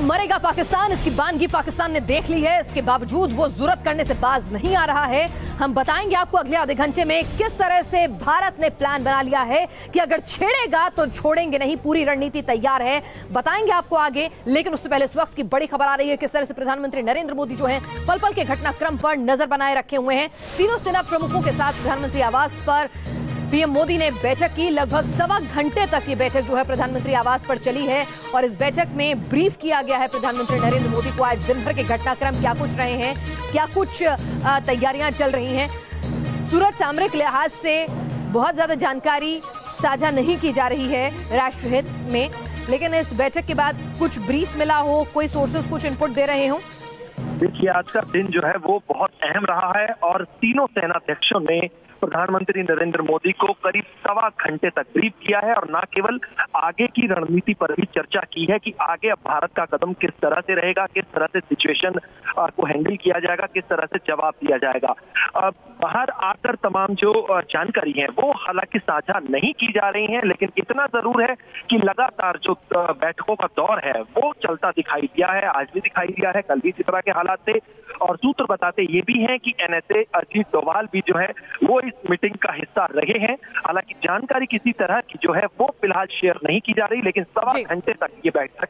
मरेगा पाकिस्तान, इसकी बानगी पाकिस्तान ने देख ली है। इसके बावजूद वो जुर्रत करने से बाज नहीं आ रहा है। हम बताएंगे आपको अगले आधे घंटे में किस तरह से भारत ने प्लान बना लिया है कि अगर छेड़ेगा तो छोड़ेंगे नहीं, पूरी रणनीति तैयार है। बताएंगे आपको आगे, लेकिन उससे पहले इस वक्त की बड़ी खबर आ रही है किस तरह से प्रधानमंत्री नरेंद्र मोदी जो है पल पल के घटनाक्रम पर नजर बनाए रखे हुए हैं। तीनों सेना प्रमुखों के साथ प्रधानमंत्री आवास पर पीएम मोदी ने बैठक की। लगभग सवा घंटे तक ये बैठक जो है प्रधानमंत्री आवास पर चली है और इस बैठक में ब्रीफ किया गया है प्रधानमंत्री नरेंद्र मोदी को आज दिन भर के घटनाक्रम क्या कुछ रहे हैं, क्या कुछ तैयारियां चल रही हैं। सूरत सामरिक लिहाज से बहुत ज्यादा जानकारी साझा नहीं की जा रही है राष्ट्रहित में, लेकिन इस बैठक के बाद कुछ ब्रीफ मिला हो, कोई सोर्सेस कुछ इनपुट दे रहे हो? देखिए, आज का दिन जो है वो बहुत अहम रहा है और तीनों सेनाध्यक्षों ने प्रधानमंत्री नरेंद्र मोदी को करीब सवा घंटे तक ब्रीफ किया है और न केवल आगे की रणनीति पर भी चर्चा की है कि आगे अब भारत का कदम किस तरह से रहेगा, किस तरह से सिचुएशन को हैंडल किया जाएगा, किस तरह से जवाब दिया जाएगा। बाहर आकर तमाम जो जानकारी है वो हालांकि साझा नहीं की जा रही है, लेकिन इतना जरूर है कि लगातार जो बैठकों का दौर है वो चलता दिखाई दिया है। आज भी दिखाई दिया है, कल भी इसी तरह के हालात थे और सूत्र बताते ये भी हैं कि एनएसए अजीत डोभाल भी जो है वो इस मीटिंग का हिस्सा रहे हैं। हालांकि जानकारी किसी तरह की जो है वो फिलहाल शेयर नहीं की जा रही, लेकिन सवा घंटे तक ये बैठक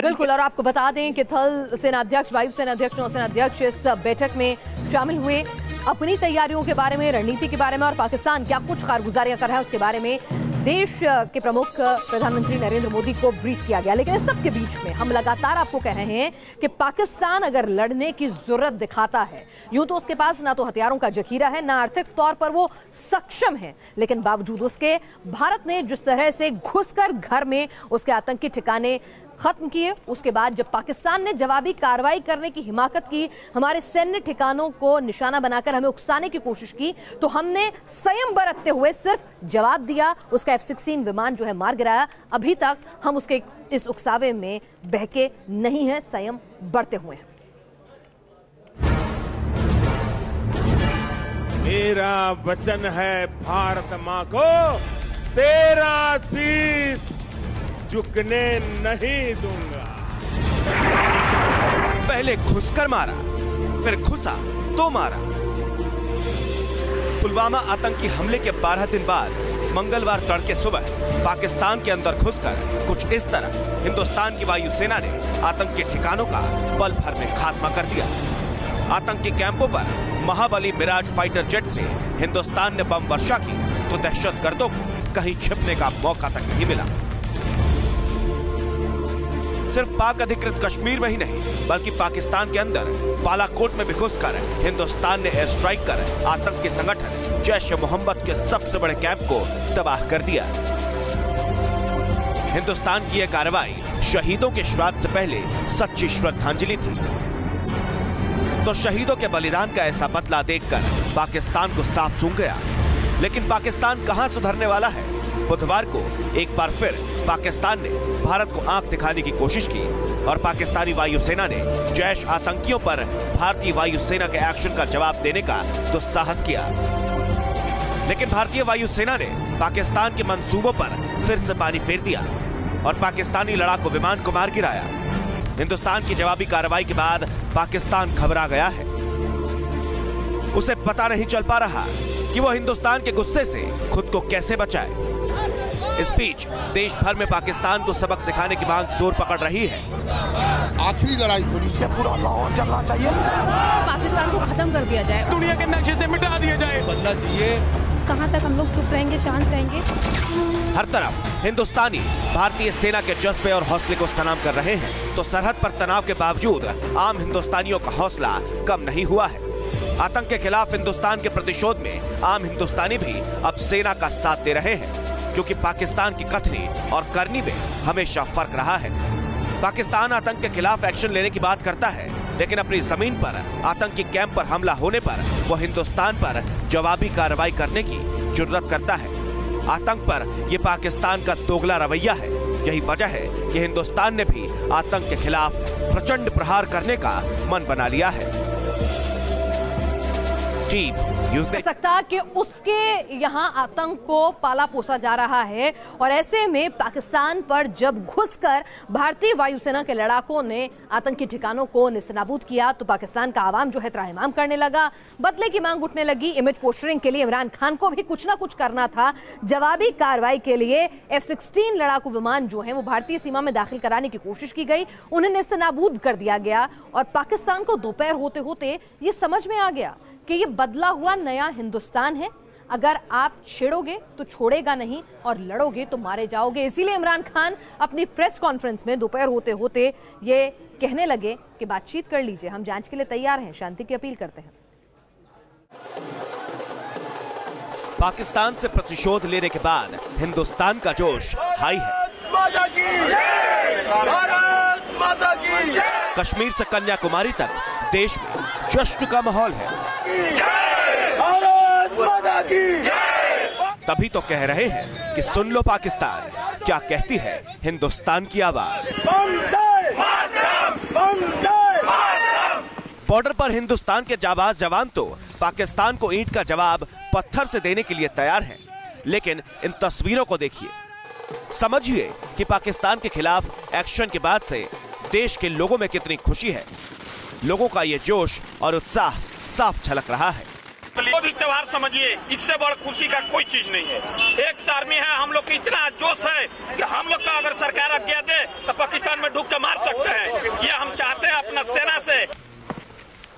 बिल्कुल। और आपको बता दें कि थल सेनाध्यक्ष, वायु सेनाध्यक्ष, नौसेनाध्यक्ष इस बैठक में शामिल हुए। अपनी तैयारियों के बारे में, रणनीति के बारे में और पाकिस्तान क्या कुछ कारगुजारियां कर रहा है उसके बारे में देश के प्रमुख प्रधानमंत्री नरेंद्र मोदी को ब्रीफ किया गया। लेकिन इस सब के बीच में हम लगातार आपको कह रहे हैं कि पाकिस्तान अगर लड़ने की जरूरत दिखाता है, यूं तो उसके पास ना तो हथियारों का जखीरा है, ना आर्थिक तौर पर वो सक्षम है, लेकिन बावजूद उसके भारत ने जिस तरह से घुसकर घर में उसके आतंकी ठिकाने खत्म किए, उसके बाद जब पाकिस्तान ने जवाबी कार्रवाई करने की हिमाकत की, हमारे सैन्य ठिकानों को निशाना बनाकर हमें उकसाने की कोशिश की, तो हमने संयम बरतते हुए सिर्फ जवाब दिया। उसका F-16 विमान जो है मार गिराया। अभी तक हम उसके इस उकसावे में बहके नहीं है, संयम बरते हुए हैं। मेरा वचन है भारत मां को, तेरा शीश झुकने नहीं दूंगा। पहले घुसकर मारा, फिर घुसा तो मारा। पुलवामा आतंकी हमले के 12 दिन बाद मंगलवार तड़के सुबह पाकिस्तान के अंदर घुसकर कुछ इस तरह हिंदुस्तान की वायुसेना ने आतंकी ठिकानों का पल भर में खात्मा कर दिया। आतंकी कैंपों पर महाबली मिराज फाइटर जेट से हिंदुस्तान ने बम वर्षा की तो दहशतगर्दों को कहीं छिपने का मौका तक नहीं मिला। सिर्फ पाक अधिकृत कश्मीर में ही नहीं, बल्कि पाकिस्तान के अंदर बालाकोट में भी घुसकर हिंदुस्तान ने एयर स्ट्राइक कर आतंकी संगठन जैश-ए-मोहम्मद के सबसे बड़े कैंप को तबाह कर दिया। हिंदुस्तान की यह कार्रवाई शहीदों के श्राद्ध से पहले सच्ची श्रद्धांजलि थी। तो शहीदों के बलिदान का ऐसा बदला देखकर पाकिस्तान को साफ सूंघ गया। लेकिन पाकिस्तान कहां सुधरने वाला है? बुधवार को एक बार फिर पाकिस्तान ने भारत को आंख दिखाने की कोशिश की और पाकिस्तानी वायुसेना ने जैश आतंकियों पर भारतीय वायुसेना के एक्शन का जवाब देने का दुस्साहस किया। लेकिन भारतीय वायुसेना ने पाकिस्तान के मंसूबों पर फिर से पानी फेर दिया और पाकिस्तानी लड़ाकू विमान को मार गिराया। हिंदुस्तान की जवाबी कार्रवाई के बाद पाकिस्तान घबरा गया है। उसे पता नहीं चल पा रहा कि वो हिंदुस्तान के गुस्से से खुद को कैसे बचाए। इस बीच देश भर में पाकिस्तान को सबक सिखाने की मांग जोर पकड़ रही है। आखिरी लड़ाई होनी चाहिए, पूरा लाहौर चलना चाहिए, पाकिस्तान को खत्म कर दिया जाए, दुनिया के नक्शे से मिटा दिया जाए, बदला चाहिए। कहां तक हम लोग चुप रहेंगे, शांत रहेंगे? हर तरफ हिंदुस्तानी भारतीय सेना के जज्बे और हौसले को सलाम कर रहे हैं, तो सरहद पर तनाव के बावजूद आम हिंदुस्तानियों का हौसला कम नहीं हुआ है। आतंक के खिलाफ हिंदुस्तान के प्रतिशोध में आम हिंदुस्तानी भी अब सेना का साथ दे रहे हैं, क्योंकि पाकिस्तान की कथनी और करनी में हमेशा फर्क रहा है। पाकिस्तान आतंक के खिलाफ एक्शन लेने की बात करता है, लेकिन अपनी जमीन पर आतंकी कैंप पर हमला होने पर वो हिंदुस्तान पर जवाबी कार्रवाई करने की जुर्रत करता है। आतंक पर यह पाकिस्तान का दोगला रवैया है। यही वजह है कि हिंदुस्तान ने भी आतंक के खिलाफ प्रचंड प्रहार करने का मन बना लिया है। टीम न्यूज़ कह सकता कि उसके यहाँ आतंक को पाला पोसा जा रहा है और ऐसे में पाकिस्तान पर जब घुसकर भारतीय वायुसेना के लड़ाकों ने आतंकी ठिकानों को निस्तनाबूद किया तो पाकिस्तान का आवाम जो है त्राहिमाम करने लगा, बदले की मांग उठने लगी। इमेज पोस्टरिंग के लिए इमरान खान को भी कुछ ना कुछ करना था। जवाबी कार्रवाई के लिए F-16 लड़ाकू विमान जो है वो भारतीय सीमा में दाखिल कराने की कोशिश की गई, उन्हें निस्तनाबूद कर दिया गया और पाकिस्तान को दोपहर होते होते ये समझ में आ गया कि ये बदला हुआ नया हिंदुस्तान है। अगर आप छेड़ोगे तो छोड़ेगा नहीं और लड़ोगे तो मारे जाओगे। इसीलिए इमरान खान अपनी प्रेस कॉन्फ्रेंस में दोपहर होते होते ये कहने लगे कि बातचीत कर लीजिए, हम जांच के लिए तैयार हैं, शांति की अपील करते हैं। पाकिस्तान से प्रतिशोध लेने के बाद हिंदुस्तान का जोश हाई है। कश्मीर से कन्याकुमारी तक देश में जश्न का माहौल है। तभी तो कह रहे हैं कि सुन लो पाकिस्तान, क्या कहती है हिंदुस्तान की आवाज। बॉर्डर पर हिंदुस्तान के जाबाज जवान तो पाकिस्तान को ईंट का जवाब पत्थर से देने के लिए तैयार हैं। लेकिन इन तस्वीरों को देखिए, समझिए कि पाकिस्तान के खिलाफ एक्शन के बाद से देश के लोगों में कितनी खुशी है। लोगों का ये जोश और उत्साह साफ झलक रहा है। कोई त्योहार समझिए, इससे बड़ खुशी का कोई चीज नहीं है। एक आर्मी है, हम लोग की इतना जोश है कि हम लोग का अगर सरकार आज्ञा दे तो पाकिस्तान में ढुक के मार सकते हैं। ये हम चाहते हैं अपना सेना से।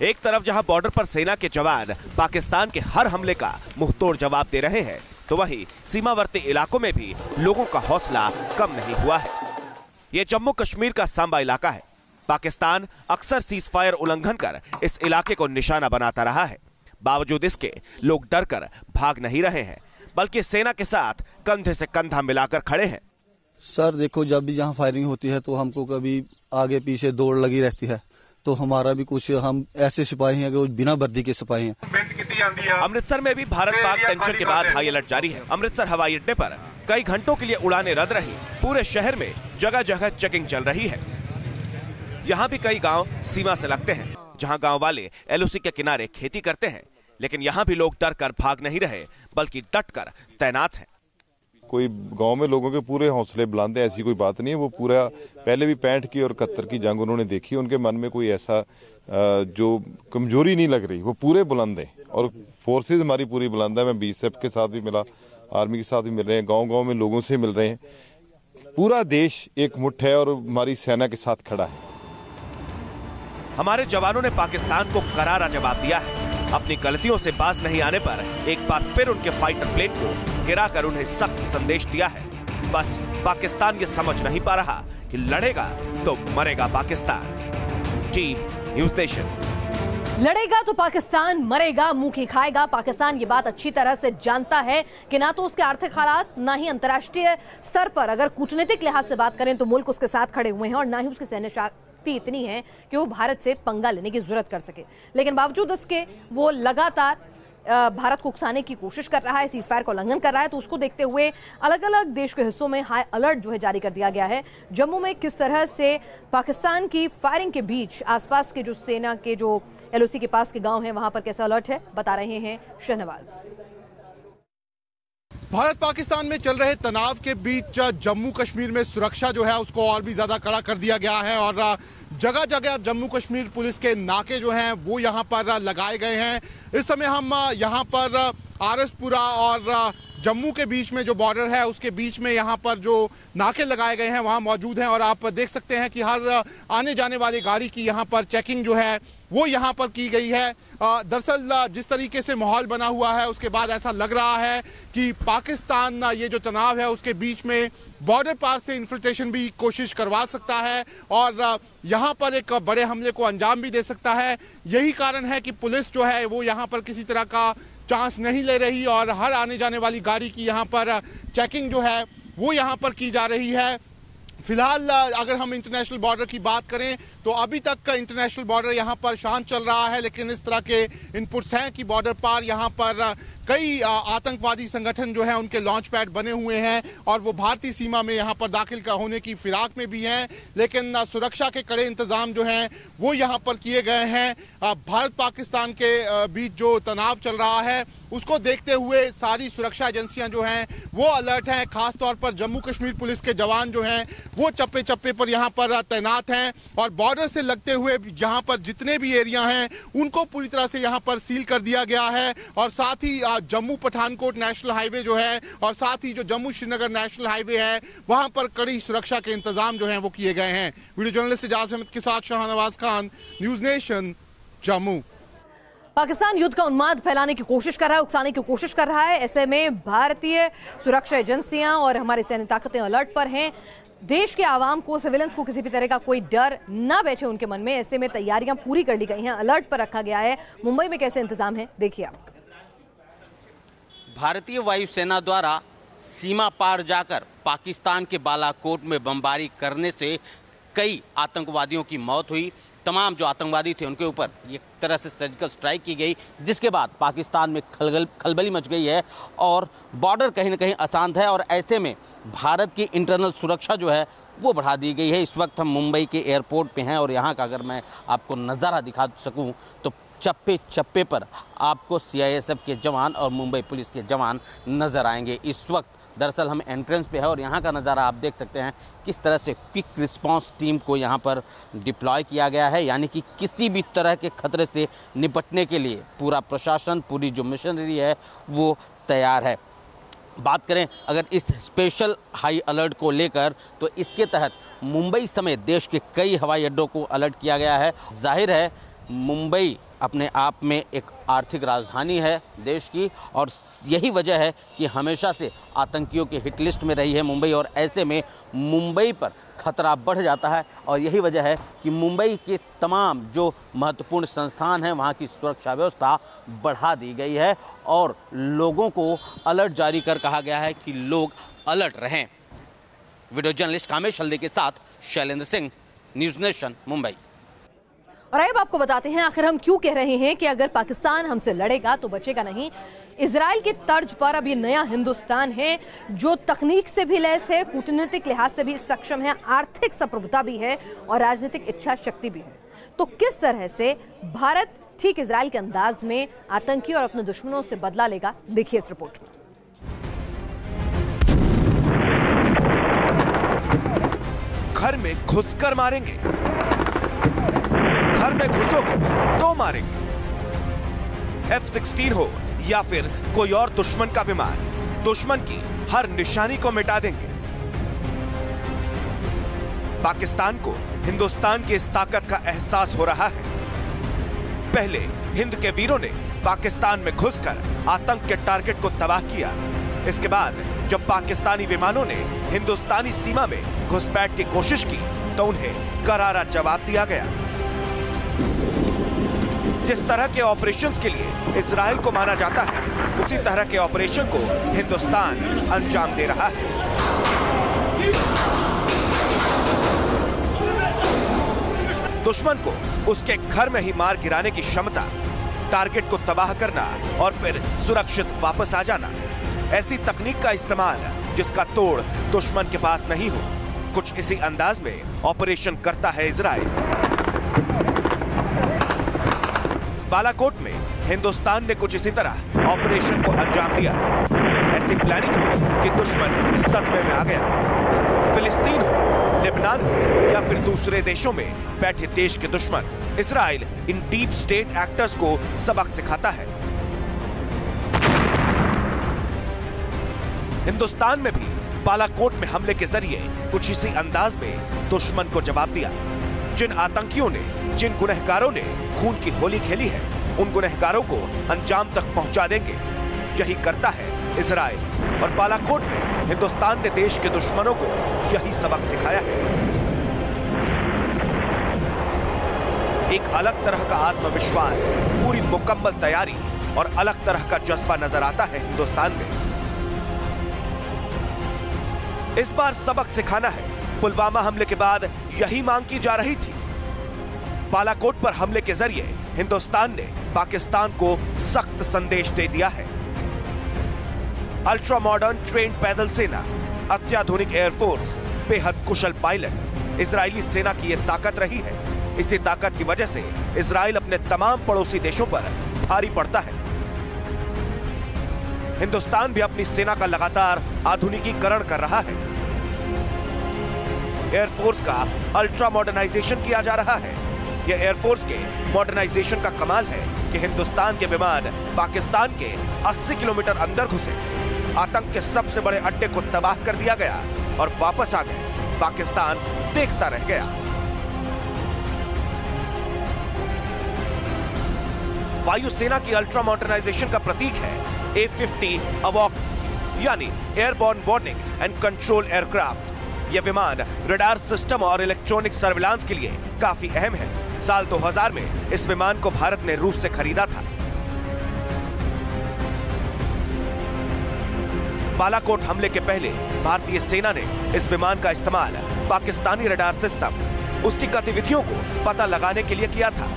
एक तरफ जहां बॉर्डर पर सेना के जवान पाकिस्तान के हर हमले का मुंहतोड़ जवाब दे रहे हैं, तो वहीं सीमावर्ती इलाकों में भी लोगों का हौसला कम नहीं हुआ है। ये जम्मू कश्मीर का सांबा इलाका है। पाकिस्तान अक्सर सीज फायर उल्लंघन कर इस इलाके को निशाना बनाता रहा है। बावजूद इसके लोग डरकर भाग नहीं रहे हैं, बल्कि सेना के साथ कंधे से कंधा मिलाकर खड़े हैं। सर देखो, जब भी जहां फायरिंग होती है तो हमको कभी आगे पीछे दौड़ लगी रहती है। तो हमारा भी कुछ, हम ऐसे सिपाही हैं कि बिना वर्दी के सिपाही हैं। अमृतसर में भी भारत पाक टेंशन के बाद हाई अलर्ट जारी है। अमृतसर हवाई अड्डे पर कई घंटों के लिए उड़ानें रद्द रही। पूरे शहर में जगह जगह चेकिंग चल रही है। यहाँ भी कई गांव सीमा से लगते हैं, जहां गांव वाले LOC के किनारे खेती करते हैं। लेकिन यहाँ भी लोग डर कर भाग नहीं रहे, बल्कि डट कर तैनात हैं। कोई गांव में लोगों के पूरे हौसले बुलंद है, ऐसी कोई बात नहीं है। वो पूरा पहले भी 65 की और 71 की जंग उन्होंने देखी, उनके मन में कोई ऐसा जो कमजोरी नहीं लग रही, वो पूरे बुलंद है। और फोर्सेज हमारी पूरी बुलंद है। मैं BSF के साथ भी मिला, आर्मी के साथ भी मिल रहे हैं, गाँव गाँव में लोगों से मिल रहे हैं। पूरा देश एक मुट्ठ है और हमारी सेना के साथ खड़ा है। हमारे जवानों ने पाकिस्तान को करारा जवाब दिया है। अपनी गलतियों से बाज नहीं आने पर एक बार फिर उनके फाइटर प्लेन को गिराकर उन्हें सख्त संदेश दिया है। बस पाकिस्तान ये समझ नहीं पा रहा कि लड़ेगा तो मरेगा पाकिस्तान। Team news nation. लड़ेगा तो पाकिस्तान, मरेगा मुंह की खाएगा। पाकिस्तान ये बात अच्छी तरह से जानता है कि ना तो उसके आर्थिक हालात, ना ही अंतर्राष्ट्रीय स्तर पर अगर कूटनीतिक लिहाज से बात करें तो मुल्क उसके साथ खड़े हुए हैं, और ना ही उसकी सैन्य इतनी है कि वो भारत से पंगा लेने की जरूरत कर सके। लेकिन बावजूद इसके वो लगातार भारत को उकसाने की कोशिश कर रहा है, सीज फायर का उल्लंघन कर रहा है। तो उसको देखते हुए अलग अलग देश के हिस्सों में हाई अलर्ट जो है जारी कर दिया गया है। जम्मू में किस तरह से पाकिस्तान की फायरिंग के बीच आसपास के जो सेना के जो LOC के पास के गांव हैं, वहां पर कैसा अलर्ट है, बता रहे हैं शहनवाज। भारत पाकिस्तान में चल रहे तनाव के बीच जम्मू कश्मीर में सुरक्षा जो है उसको और भी ज्यादा कड़ा कर दिया गया है और जगह जगह जम्मू कश्मीर पुलिस के नाके जो हैं वो यहाँ पर लगाए गए हैं। इस समय हम यहाँ पर आरएसपुरा और जम्मू के बीच में जो बॉर्डर है उसके बीच में यहाँ पर जो नाके लगाए गए हैं वहाँ मौजूद हैं और आप देख सकते हैं कि हर आने जाने वाली गाड़ी की यहाँ पर चेकिंग जो है वो यहाँ पर की गई है। दरअसल जिस तरीके से माहौल बना हुआ है उसके बाद ऐसा लग रहा है कि पाकिस्तान ये जो तनाव है उसके बीच में बॉर्डर पार से इन्फिल्ट्रेशन भी कोशिश करवा सकता है और यहाँ पर एक बड़े हमले को अंजाम भी दे सकता है। यही कारण है कि पुलिस जो है वो यहाँ पर किसी तरह का चांस नहीं ले रही और हर आने जाने वाली गाड़ी की यहाँ पर चेकिंग जो है वो यहाँ पर की जा रही है। फिलहाल अगर हम इंटरनेशनल बॉर्डर की बात करें तो अभी तक का इंटरनेशनल बॉर्डर यहाँ पर शांत चल रहा है, लेकिन इस तरह के इनपुट्स हैं कि बॉर्डर पार यहाँ पर कई आतंकवादी संगठन जो है उनके लॉन्च पैड बने हुए हैं और वो भारतीय सीमा में यहाँ पर दाखिल होने की फिराक में भी हैं, लेकिन सुरक्षा के कड़े इंतजाम जो हैं वो यहाँ पर किए गए हैं। भारत पाकिस्तान के बीच जो तनाव चल रहा है उसको देखते हुए सारी सुरक्षा एजेंसियां जो हैं वो अलर्ट हैं। खासतौर पर जम्मू कश्मीर पुलिस के जवान जो हैं वो चप्पे चप्पे पर यहाँ पर तैनात हैं और बॉर्डर से लगते हुए यहाँ पर जितने भी एरिया हैं उनको पूरी तरह से यहाँ पर सील कर दिया गया है और साथ ही जम्मू पठानकोट नेशनल हाईवे जो है और साथ ही जो जम्मू श्रीनगर नेशनल हाईवे है वहां पर कड़ी सुरक्षा के इंतजाम जो हैं वो किए गए हैं। वीडियो जर्नलिस्ट इजाज अहमद के साथ शाहनवाज खान, न्यूज नेशन, जम्मू। पाकिस्तान युद्ध का उन्माद फैलाने की कोशिश कर रहा है, उकसाने की कोशिश कर रहा है। ऐसे में भारतीय सुरक्षा एजेंसियां और हमारी सैन्य ताकतें अलर्ट पर हैं। देश के आवाम को, सिविलियंस को किसी भी तरह का कोई डर ना बैठे उनके मन में, ऐसे में तैयारियां पूरी कर ली गई हैं, अलर्ट पर रखा गया है। मुंबई में कैसे इंतजाम है देखिए आप। भारतीय वायुसेना द्वारा सीमा पार जाकर पाकिस्तान के बालाकोट में बमबारी करने से कई आतंकवादियों की मौत हुई। तमाम जो आतंकवादी थे उनके ऊपर एक तरह से सर्जिकल स्ट्राइक की गई, जिसके बाद पाकिस्तान में खलबली मच गई है और बॉर्डर कहीं ना कहीं अशांत है और ऐसे में भारत की इंटरनल सुरक्षा जो है वो बढ़ा दी गई है। इस वक्त हम मुंबई के एयरपोर्ट पे हैं और यहाँ का अगर मैं आपको नज़ारा दिखा सकूँ तो चप्पे चप्पे पर आपको CISF के जवान और मुंबई पुलिस के जवान नज़र आएंगे। इस वक्त दरअसल हम एंट्रेंस पे है और यहाँ का नज़ारा आप देख सकते हैं किस तरह से क्विक रिस्पांस टीम को यहाँ पर डिप्लॉय किया गया है, यानी कि किसी भी तरह के खतरे से निपटने के लिए पूरा प्रशासन, पूरी जो मशीनरी है वो तैयार है। बात करें अगर इस स्पेशल हाई अलर्ट को लेकर तो इसके तहत मुंबई समेत देश के कई हवाई अड्डों को अलर्ट किया गया है। जाहिर है मुंबई अपने आप में एक आर्थिक राजधानी है देश की और यही वजह है कि हमेशा से आतंकियों के हिट लिस्ट में रही है मुंबई और ऐसे में मुंबई पर खतरा बढ़ जाता है और यही वजह है कि मुंबई के तमाम जो महत्वपूर्ण संस्थान हैं वहाँ की सुरक्षा व्यवस्था बढ़ा दी गई है और लोगों को अलर्ट जारी कर कहा गया है कि लोग अलर्ट रहें। वीडियो जर्नलिस्ट कामेश हल्दी के साथ शैलेंद्र सिंह, न्यूज़ नेशन, मुंबई। और अब आपको बताते हैं आखिर हम क्यों कह रहे हैं कि अगर पाकिस्तान हमसे लड़ेगा तो बचेगा नहीं। इजराइल के तर्ज पर अब ये नया हिंदुस्तान है जो तकनीक से भी लैस है, कूटनीतिक लिहाज से भी सक्षम है, आर्थिक संप्रभुता भी है और राजनीतिक इच्छा शक्ति भी है। तो किस तरह से भारत ठीक इजराइल के अंदाज में आतंकी और अपने दुश्मनों से बदला लेगा, देखिए इस रिपोर्ट में। घर में घुसकर मारेंगे, घर में घुसोगे तो मारेंगे। F-16 हो या फिर कोई और दुश्मन का विमान, दुश्मन की हर निशानी को मिटा देंगे। पाकिस्तान को हिंदुस्तान की इस ताकत का एहसास हो रहा है। पहले हिंद के वीरों ने पाकिस्तान में घुसकर आतंक के टारगेट को तबाह किया। इसके बाद जब पाकिस्तानी विमानों ने हिंदुस्तानी सीमा में घुसपैठ की कोशिश की तो उन्हें करारा जवाब दिया गया। जिस तरह के ऑपरेशंस के लिए इजराइल को माना जाता है उसी तरह के ऑपरेशन को हिंदुस्तान अंजाम दे रहा है। दुश्मन को उसके घर में ही मार गिराने की क्षमता, टारगेट को तबाह करना और फिर सुरक्षित वापस आ जाना, ऐसी तकनीक का इस्तेमाल जिसका तोड़ दुश्मन के पास नहीं हो, कुछ इसी अंदाज में ऑपरेशन करता है इजराइल। बालाकोट में हिंदुस्तान ने कुछ इसी तरह ऑपरेशन को अंजाम दिया। ऐसी प्लानिंग हुई कि दुश्मन सदमे में आ गया। फिलिस्तीन हो, लेबनान हो या फिर दूसरे देशों में बैठे देश के दुश्मन, इजराइल इन डीप स्टेट एक्टर्स को सबक सिखाता है। हिंदुस्तान में भी बालाकोट में हमले के जरिए कुछ इसी अंदाज में दुश्मन को जवाब दिया। जिन आतंकियों ने, जिन गुनहगारों ने खून की होली खेली है उन गुनहगारों को अंजाम तक पहुंचा देंगे। यही करता है इजराइल और बालाकोट में हिंदुस्तान ने देश के दुश्मनों को यही सबक सिखाया है। एक अलग तरह का आत्मविश्वास, पूरी मुकम्मल तैयारी और अलग तरह का जज्बा नजर आता है हिंदुस्तान में। इस बार सबक सिखाना है पुलवामा हमले के बाद यही मांग की जा रही थी। बालाकोट पर हमले के जरिए हिंदुस्तान ने पाकिस्तान को सख्त संदेश दे दिया है। अल्ट्रा मॉडर्न ट्रेन्ड पैदल सेना, अत्याधुनिक एयरफोर्स, बेहद कुशल पायलट, इजरायली सेना की यह ताकत रही है। इसी ताकत की वजह से इजराइल अपने तमाम पड़ोसी देशों पर भारी पड़ता है। हिंदुस्तान भी अपनी सेना का लगातार आधुनिकीकरण कर रहा है। एयरफोर्स का अल्ट्रा मॉडर्नाइजेशन किया जा रहा है। यह एयरफोर्स के मॉडर्नाइजेशन का कमाल है कि हिंदुस्तान के विमान पाकिस्तान के 80 किलोमीटर अंदर घुसे, आतंक के सबसे बड़े अड्डे को तबाह कर दिया गया और वापस आ गए। पाकिस्तान देखता रह गया। वायुसेना की अल्ट्रा मॉडर्नाइजेशन का प्रतीक है A-50 अवॉक, यानी airborne warning and control aircraft. यह विमान रडार सिस्टम और इलेक्ट्रॉनिक सर्विलांस के लिए काफी अहम है। साल 2000 में इस विमान को भारत ने रूस से खरीदा था। बालाकोट हमले के पहले भारतीय सेना ने इस विमान का इस्तेमाल पाकिस्तानी रडार सिस्टम, उसकी गतिविधियों को पता लगाने के लिए किया था।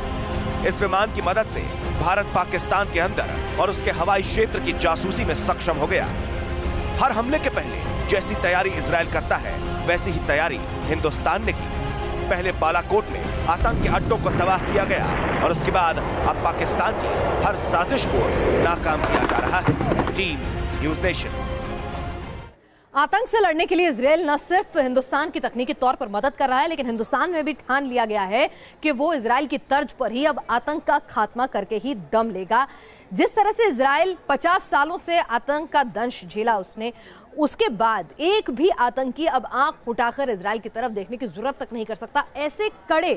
इस विमान की मदद से भारत पाकिस्तान के अंदर और उसके हवाई क्षेत्र की जासूसी में सक्षम हो गया। हर हमले के पहले जैसी तैयारी इजराइल करता है, वैसी ही तैयारी हिंदुस्तान ने की। पहले बालाकोट में आतंक के अड्डों को तबाह किया गया और उसके बाद अब पाकिस्तान की हर साजिश को नाकाम किया जा रहा है। Team news nation. आतंक से लड़ने के लिए इजराइल न सिर्फ हिंदुस्तान की तकनीकी तौर पर मदद कर रहा है, लेकिन हिंदुस्तान में भी ठान लिया गया है कि वो इजराइल की तर्ज पर ही अब आतंक का खात्मा करके ही दम लेगा। जिस तरह से इजराइल 50 सालों से आतंक का दंश झेला उसने, उसके बाद एक भी आतंकी अब आंख उठाकर इजराइल की तरफ देखने की जरूरत तक नहीं कर सकता। ऐसे कड़े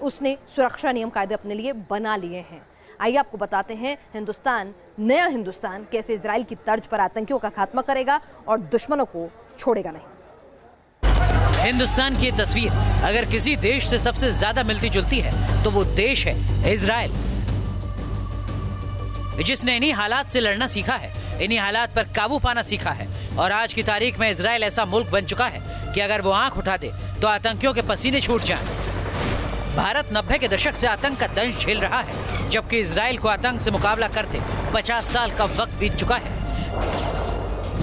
उसने सुरक्षा नियम कायदे अपने लिए बना लिए हैं। आइए आपको बताते हैं हिंदुस्तान, नया हिंदुस्तान कैसे इजराइल की तर्ज पर आतंकियों का खात्मा करेगा और दुश्मनों को छोड़ेगा नहीं। हिंदुस्तान की तस्वीर अगर किसी देश से सबसे ज्यादा मिलती जुलती है तो वो देश है इजराइल, जिसने इन्हीं हालात से लड़ना सीखा है, इन्हीं हालात पर काबू पाना सीखा है। और आज की तारीख में इजराइल ऐसा मुल्क बन चुका है कि अगर वो आंख उठा दे तो आतंकियों के पसीने छूट जाएं। भारत 90 के दशक से आतंक का दंश झेल रहा है, जबकि इजराइल को आतंक से मुकाबला करते 50 साल का वक्त बीत चुका है।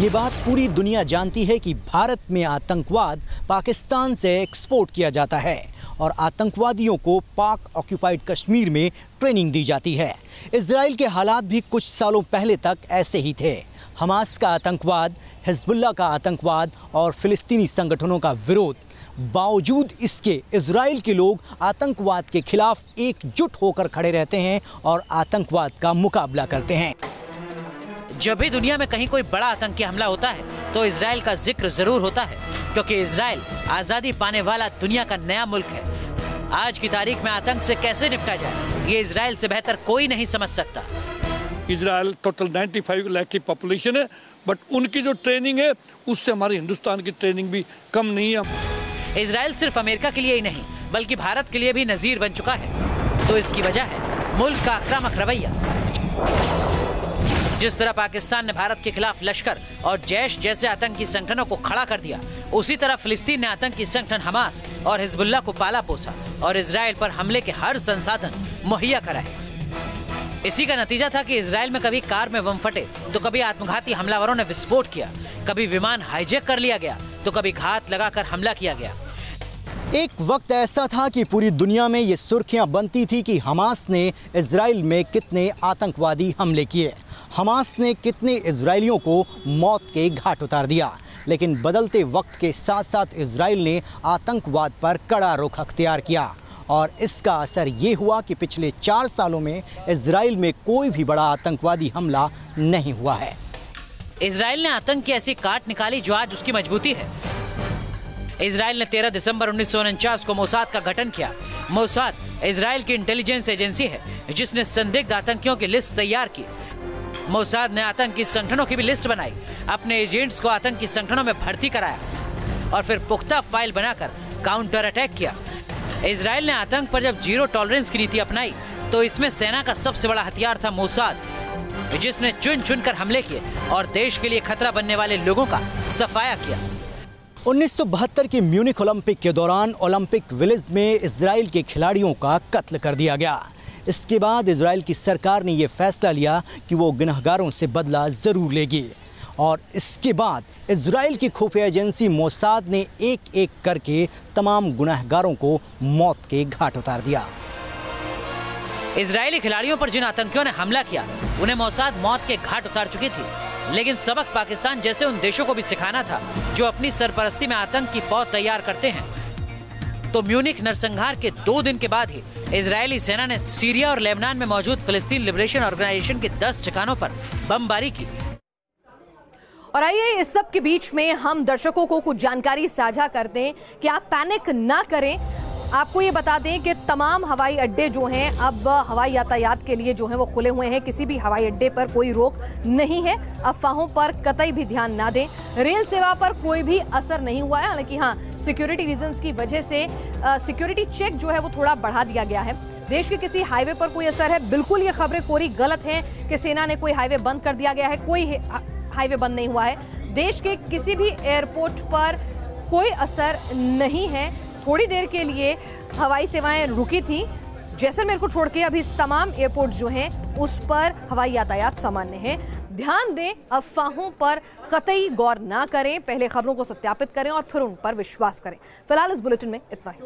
ये बात पूरी दुनिया जानती है कि भारत में आतंकवाद पाकिस्तान से एक्सपोर्ट किया जाता है और आतंकवादियों को पाक ऑक्यूपाइड कश्मीर में ट्रेनिंग दी जाती है। इजराइल के हालात भी कुछ सालों पहले तक ऐसे ही थे। हमास का आतंकवाद, हिजबुल्लाह का आतंकवाद और फिलिस्तीनी संगठनों का विरोध, बावजूद इसके इजराइल के लोग आतंकवाद के खिलाफ एकजुट होकर खड़े रहते हैं और आतंकवाद का मुकाबला करते हैं। जब भी दुनिया में कहीं कोई बड़ा आतंकी हमला होता है तो इजराइल का जिक्र जरूर होता है, क्योंकि इजराइल आजादी पाने वाला दुनिया का नया मुल्क है। आज की तारीख में आतंक से कैसे निपटा जाए, ये इजराइल से बेहतर कोई नहीं समझ सकता। इजराइल टोटल 95 लाख की पॉपुलेशन है, बट उनकी जो ट्रेनिंग है उससे हमारे हिंदुस्तान की ट्रेनिंग भी कम नहीं है। इजराइल सिर्फ अमेरिका के लिए ही नहीं बल्कि भारत के लिए भी नजीर बन चुका है। तो इसकी वजह है मुल्क का आक्रामक रवैया। जिस तरह पाकिस्तान ने भारत के खिलाफ लश्कर और जैश जैसे आतंकी संगठनों को खड़ा कर दिया, उसी तरह फिलिस्तीन ने आतंकी संगठन हमास और हिजबुल्लाह को पाला पोसा और इजराइल पर हमले के हर संसाधन मुहैया कराए। इसी का नतीजा था कि इजराइल में कभी कार में बम फटे तो कभी आत्मघाती हमलावरों ने विस्फोट किया, कभी विमान हाईजैक कर लिया गया तो कभी घात लगाकर हमला किया गया। एक वक्त ऐसा था कि पूरी दुनिया में ये सुर्खियां बनती थी कि हमास ने इजराइल में कितने आतंकवादी हमले किए, हमास ने कितने इजरायलियों को मौत के घाट उतार दिया। लेकिन बदलते वक्त के साथ साथ इजराइल ने आतंकवाद पर कड़ा रुख अख्तियार किया और इसका असर ये हुआ कि पिछले 4 सालों में इजराइल में कोई भी बड़ा आतंकवादी हमला नहीं हुआ है। इजराइल ने आतंक की ऐसी काट निकाली जो आज उसकी मजबूती है। इजराइल ने 13 दिसंबर 1949 को मोसाद का गठन किया। मोसाद इजराइल की इंटेलिजेंस एजेंसी है जिसने संदिग्ध आतंकियों की लिस्ट तैयार की। मोसाद ने आतंकी संगठनों की भी लिस्ट बनाई, अपने एजेंट्स को आतंकी संगठनों में भर्ती कराया और फिर पुख्ता फाइल बनाकर काउंटर अटैक किया। इजराइल ने आतंक पर जब जीरो टॉलरेंस की नीति अपनाई तो इसमें सेना का सबसे बड़ा हथियार था मोसाद, जिसने चुन चुन कर हमले किए और देश के लिए खतरा बनने वाले लोगों का सफाया किया। 1972 के म्यूनिख ओलंपिक के दौरान ओलंपिक विलेज में इजराइल के खिलाड़ियों का कत्ल कर दिया गया। इसके बाद इजराइल की सरकार ने यह फैसला लिया कि वो गुनहगारों से बदला जरूर लेगी और इसके बाद इजराइल की खुफिया एजेंसी मोसाद ने एक एक करके तमाम गुनहगारों को मौत के घाट उतार दिया। इजरायली खिलाड़ियों पर जिन आतंकियों ने हमला किया उन्हें मोसाद मौत के घाट उतार चुकी थी, लेकिन सबक पाकिस्तान जैसे उन देशों को भी सिखाना था जो अपनी सरपरस्ती में आतंक की पौध तैयार करते हैं। तो म्यूनिख नरसंहार के 2 दिन के बाद ही इजरायली सेना ने सीरिया और लेबनान में मौजूद फिलिस्तीन लिबरेशन ऑर्गेनाइजेशन के 10 ठिकानों पर बमबारी की। और आइए इस सब के बीच में हम दर्शकों को कुछ जानकारी साझा करते हैं कि आप पैनिक ना करें। आपको ये बता दें कि तमाम हवाई अड्डे जो हैं अब हवाई यातायात के लिए जो है वो खुले हुए हैं। किसी भी हवाई अड्डे पर कोई रोक नहीं है। अफवाहों पर कतई भी ध्यान ना दें। रेल सेवा पर कोई भी असर नहीं हुआ है। हालांकि हाँ, सिक्योरिटी रीजंस की वजह से सिक्योरिटी चेक जो है वो थोड़ा बढ़ा दिया गया है। देश के किसी हाईवे पर कोई असर है? बिल्कुल ये खबरें कोरी गलत हैं कि सेना ने कोई हाईवे बंद कर दिया गया है। कोई हाईवे बंद नहीं हुआ है। देश के किसी भी एयरपोर्ट पर कोई असर नहीं है। थोड़ी देर के लिए हवाई सेवाएं रुकी थी। जैसलमेर को छोड़ के अभी तमाम एयरपोर्ट जो हैं उस पर हवाई यातायात सामान्य है। ध्यान दें, अफवाहों पर कतई गौर ना करें। पहले खबरों को सत्यापित करें और फिर उन पर विश्वास करें। फिलहाल इस बुलेटिन में इतना ही।